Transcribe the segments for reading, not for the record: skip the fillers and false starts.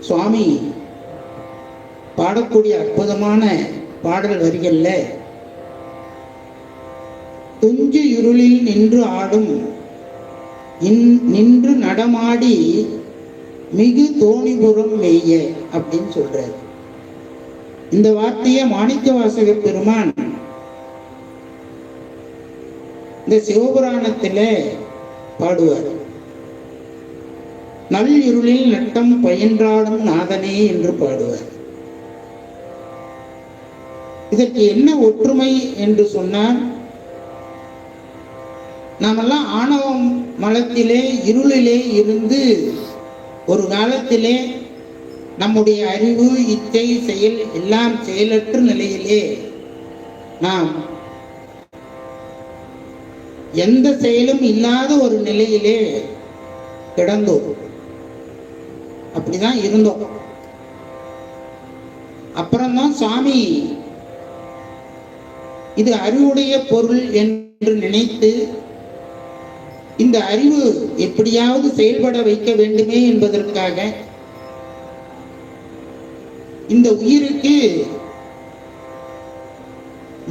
சுவாமி பாடக்கூடிய அற்புதமான பாடல் வரிகள்ல துஞ்சு இருளில் நின்று ஆடும் நின்று நடமாடி மிகு தோணிபுரம் மேய அப்படின்னு சொல்றாரு. இந்த வார்த்தையை மாணிக்கவாசக பெருமான் இந்த சிவபுராணத்துல பாடுவார். நல் இருளில் நட்டம் பயின்றாடும் நாதனே என்று பாடுவார். இதற்கு என்ன ஒற்றுமை என்று சொன்னால், நாமெல்லாம் ஆணவம் மலத்திலே இருளிலே இருந்து ஒரு காலத்திலே நம்முடைய அறிவு, இச்சை, செயல் எல்லாம் செயலற்ற நிலையிலே நாம் எந்த செயலும் இல்லாத ஒரு நிலையிலே கிடந்தோம். அப்படிதான் இருந்தோம். அப்புறம்தான் சுவாமி இது அறிவுடைய பொருள் என்று நினைத்து இந்த அறிவு எப்படியாவது செயல்பட வைக்க வேண்டுமே என்பதற்காக இந்த உயிருக்கு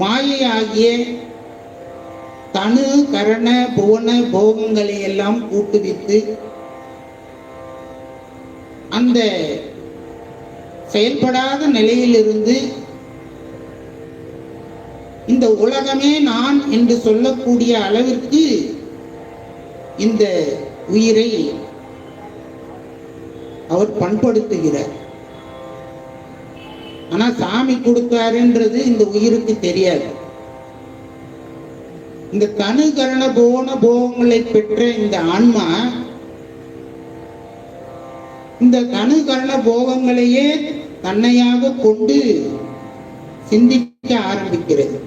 மாயையாகிய தனு கரண புவன போகங்களை எல்லாம் கூட்டுவித்து அந்த செயல்படாத நிலையிலிருந்து இந்த உலகமே நான் என்று சொல்லக்கூடிய அளவிற்கு இந்த உயிரை அவர் பண்படுத்துகிறார். ஆனா சாமி கொடுத்தாருன்றது இந்த உயிருக்கு தெரியாது. இந்த தனு கரண போன போகங்களை பெற்ற இந்த ஆன்மா இந்த தனு கரண போகங்களையே தன்னையாக கொண்டு சிந்திக்க ஆரம்பிக்கிறது.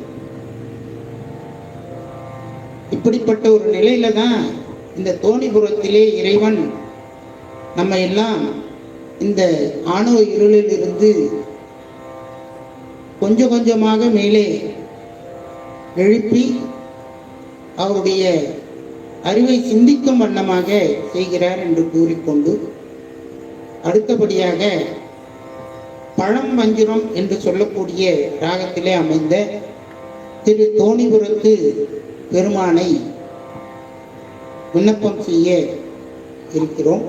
இப்படிப்பட்ட ஒரு நிலையில தான் இந்த தோணிபுரத்திலே இறைவன் நம்ம எல்லாம் இந்த ஆணவ இருளில் இருந்து கொஞ்சம் கொஞ்சமாக மேலே எழுப்பி அவருடைய அறிவை சிந்திக்கும் வண்ணமாக செய்கிறார் என்று கூறிக்கொண்டு, அடுத்தபடியாக பழம் வஞ்சிரம் என்று சொல்லக்கூடிய ராகத்திலே அமைந்த திரு தோணிபுரத்து பெருமானை விண்ணப்பம் செய்ய இருக்கிறோம்.